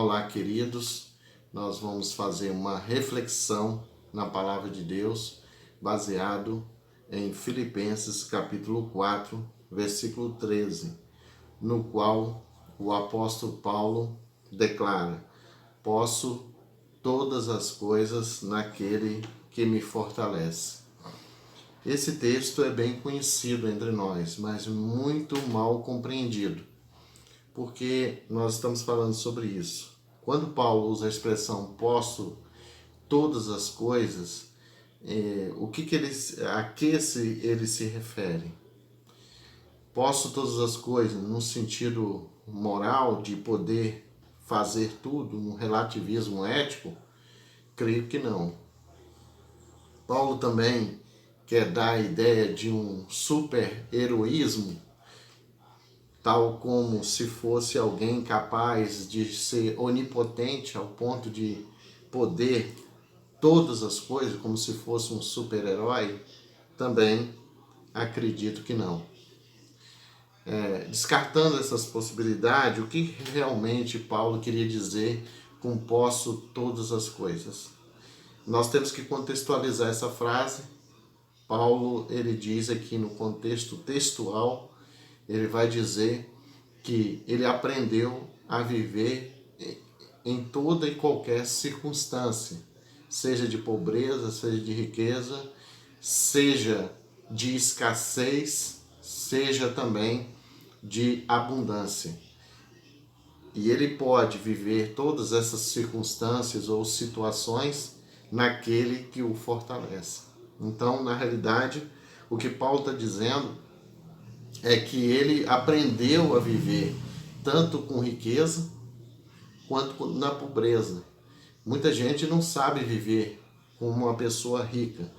Olá, queridos. Nós vamos fazer uma reflexão na palavra de Deus, baseado em Filipenses capítulo 4, versículo 13, no qual o apóstolo Paulo declara: posso todas as coisas naquele que me fortalece. Esse texto é bem conhecido entre nós, mas muito mal compreendido, porque nós estamos falando sobre isso. Quando Paulo usa a expressão posso todas as coisas, a que ele se refere? Posso todas as coisas no sentido moral de poder fazer tudo, no relativismo ético? Creio que não. Paulo também quer dar a ideia de um super-heroísmo, tal como se fosse alguém capaz de ser onipotente ao ponto de poder todas as coisas, como se fosse um super-herói? Também acredito que não. Descartando essas possibilidades, o que realmente Paulo queria dizer com posso todas as coisas? Nós temos que contextualizar essa frase. Paulo, ele diz aqui no contexto textual, ele vai dizer que ele aprendeu a viver em toda e qualquer circunstância, seja de pobreza, seja de riqueza, seja de escassez, seja também de abundância. E ele pode viver todas essas circunstâncias ou situações naquele que o fortalece. Então, na realidade, o que Paulo está dizendo é que ele aprendeu a viver tanto com riqueza quanto na pobreza. Muita gente não sabe viver como uma pessoa rica.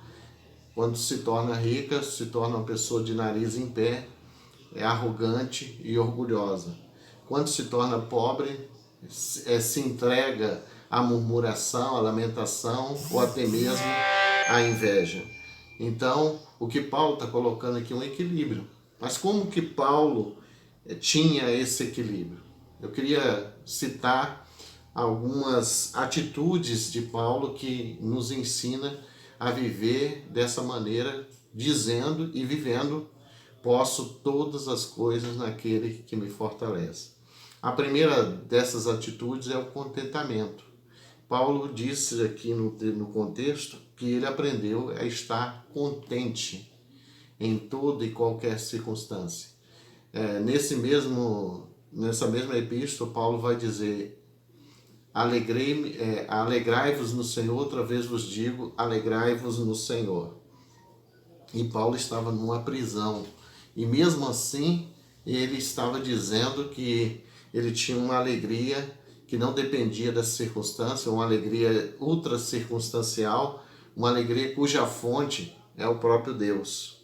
Quando se torna rica, se torna uma pessoa de nariz em pé, é arrogante e orgulhosa. Quando se torna pobre, se entrega à murmuração, à lamentação ou até mesmo à inveja. Então, o que Paulo está colocando aqui é um equilíbrio. Mas como que Paulo tinha esse equilíbrio? Eu queria citar algumas atitudes de Paulo que nos ensina a viver dessa maneira, dizendo e vivendo: posso todas as coisas naquele que me fortalece. A primeira dessas atitudes é o contentamento. Paulo disse aqui no contexto que ele aprendeu a estar contente em toda e qualquer circunstância. Nessa mesma epístola, Paulo vai dizer: alegrai-vos no Senhor, outra vez vos digo, alegrai-vos no Senhor. E Paulo estava numa prisão, e mesmo assim ele estava dizendo que ele tinha uma alegria que não dependia das circunstâncias, uma alegria ultra circunstancial, uma alegria cuja fonte é o próprio Deus.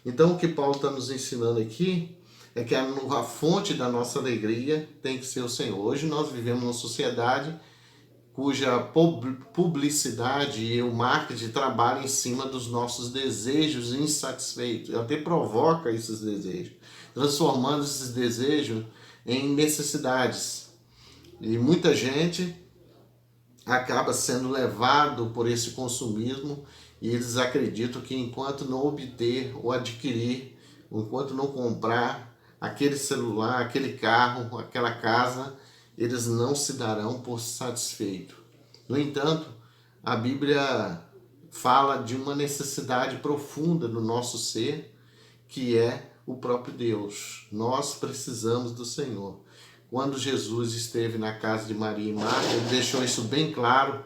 Então, o que Paulo está nos ensinando aqui é que a fonte da nossa alegria tem que ser o Senhor. Hoje nós vivemos numa sociedade cuja publicidade e o marketing trabalham em cima dos nossos desejos insatisfeitos, até provoca esses desejos, transformando esses desejos em necessidades. E muita gente acaba sendo levado por esse consumismo, e eles acreditam que enquanto não obter ou adquirir, enquanto não comprar aquele celular, aquele carro, aquela casa, eles não se darão por satisfeitos. No entanto, a Bíblia fala de uma necessidade profunda do nosso ser, que é o próprio Deus. Nós precisamos do Senhor. Quando Jesus esteve na casa de Maria e Marta, ele deixou isso bem claro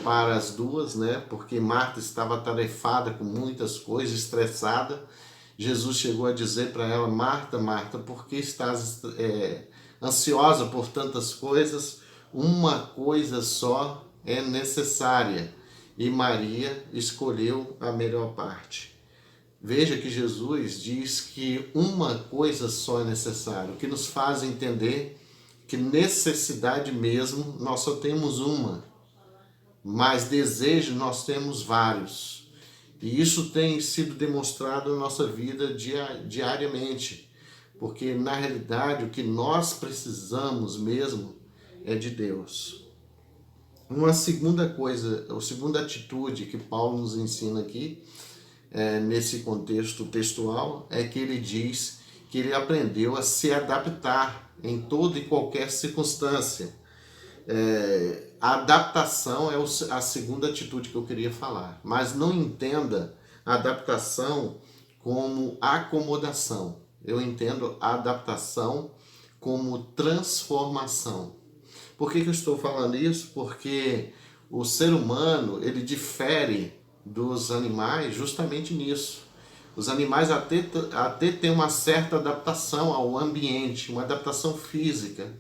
para as duas, né? Porque Marta estava atarefada com muitas coisas, estressada. Jesus chegou a dizer para ela: Marta, Marta, por que estás ansiosa por tantas coisas? Uma coisa só é necessária, e Maria escolheu a melhor parte. Veja que Jesus diz que uma coisa só é necessária, o que nos faz entender que necessidade mesmo nós só temos uma, mas desejo nós temos vários. E isso tem sido demonstrado na nossa vida diariamente, porque na realidade o que nós precisamos mesmo é de Deus. Uma segunda coisa, a segunda atitude que Paulo nos ensina aqui, nesse contexto textual, é que ele diz que ele aprendeu a se adaptar em toda e qualquer circunstância. A adaptação é a segunda atitude que eu queria falar, mas não entenda a adaptação como acomodação. Eu entendo a adaptação como transformação. Por que eu estou falando isso? Porque o ser humano, ele difere dos animais justamente nisso. Os animais até têm uma certa adaptação ao ambiente, uma adaptação física.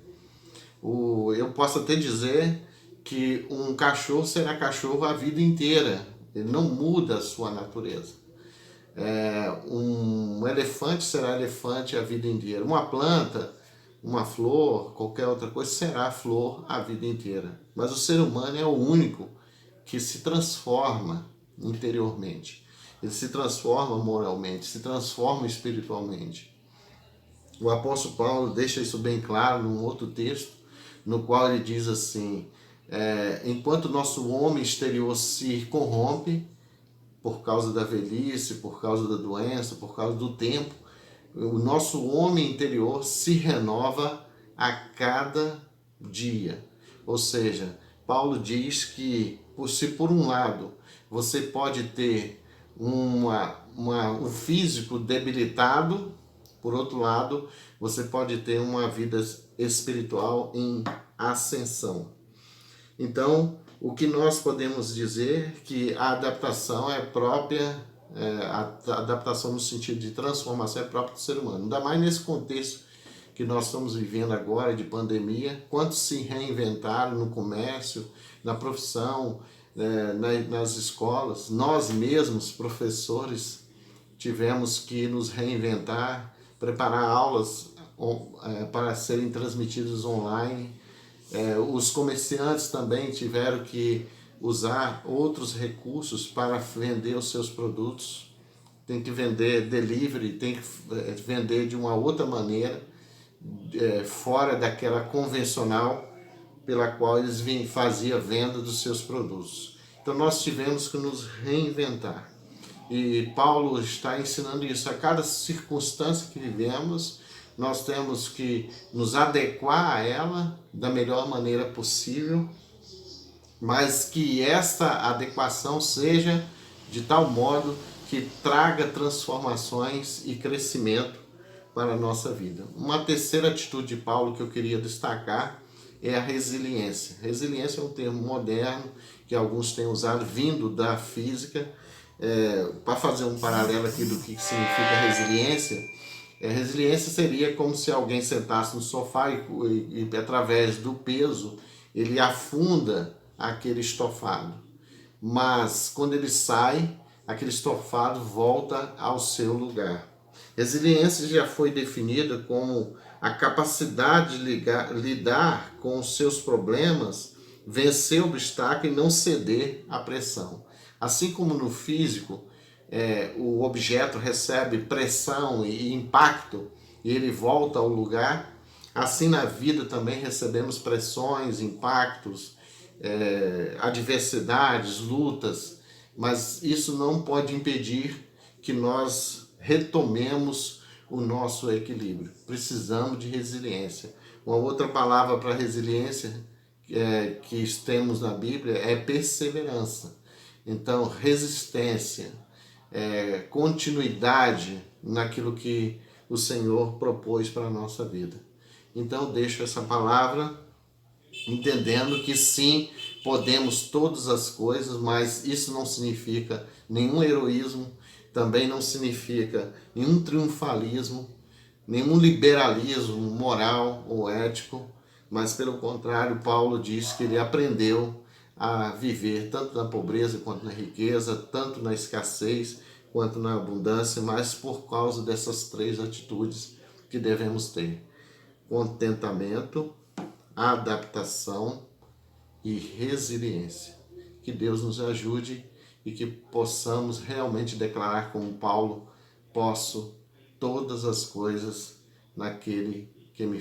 Eu posso até dizer que um cachorro será cachorro a vida inteira. Ele não muda a sua natureza. Um elefante será elefante a vida inteira. Uma planta, uma flor, qualquer outra coisa será flor a vida inteira. Mas o ser humano é o único que se transforma interiormente. Ele se transforma moralmente, se transforma espiritualmente. O apóstolo Paulo deixa isso bem claro num outro texto, no qual ele diz assim: enquanto o nosso homem exterior se corrompe por causa da velhice, por causa da doença, por causa do tempo, o nosso homem interior se renova a cada dia. Ou seja, Paulo diz que, se por um lado você pode ter um físico debilitado, por outro lado, você pode ter uma vida espiritual em ascensão. Então, o que nós podemos dizer que a adaptação é própria, a adaptação no sentido de transformação é própria do ser humano. Ainda mais nesse contexto que nós estamos vivendo agora de pandemia, quantos se reinventaram no comércio, na profissão, nas escolas. Nós mesmos, professores, tivemos que nos reinventar, preparar aulas para serem transmitidas online. Os comerciantes também tiveram que usar outros recursos para vender os seus produtos. Tem que vender delivery, tem que vender de uma outra maneira, fora daquela convencional pela qual eles faziam venda dos seus produtos. Então nós tivemos que nos reinventar. E Paulo está ensinando isso. A cada circunstância que vivemos, nós temos que nos adequar a ela da melhor maneira possível, mas que esta adequação seja de tal modo que traga transformações e crescimento para a nossa vida. Uma terceira atitude de Paulo que eu queria destacar é a resiliência. Resiliência é um termo moderno que alguns têm usado, vindo da física. Para fazer um paralelo aqui do que significa resiliência, resiliência seria como se alguém sentasse no sofá e através do peso ele afunda aquele estofado, mas quando ele sai, aquele estofado volta ao seu lugar. Resiliência já foi definida como a capacidade de lidar com os seus problemas, vencer obstáculos e não ceder à pressão. Assim como no físico, o objeto recebe pressão e impacto e ele volta ao lugar, assim na vida também recebemos pressões, impactos, adversidades, lutas, mas isso não pode impedir que nós retomemos o nosso equilíbrio. Precisamos de resiliência. Uma outra palavra para resiliência que temos na Bíblia é perseverança. Então, resistência, continuidade naquilo que o Senhor propôs para a nossa vida. Então, deixo essa palavra entendendo que sim, podemos todas as coisas, mas isso não significa nenhum heroísmo, também não significa nenhum triunfalismo, nenhum liberalismo moral ou ético, mas pelo contrário, Paulo diz que ele aprendeu a viver tanto na pobreza quanto na riqueza, tanto na escassez quanto na abundância, mas por causa dessas três atitudes que devemos ter: contentamento, adaptação e resiliência. Que Deus nos ajude e que possamos realmente declarar como Paulo: posso todas as coisas naquele que me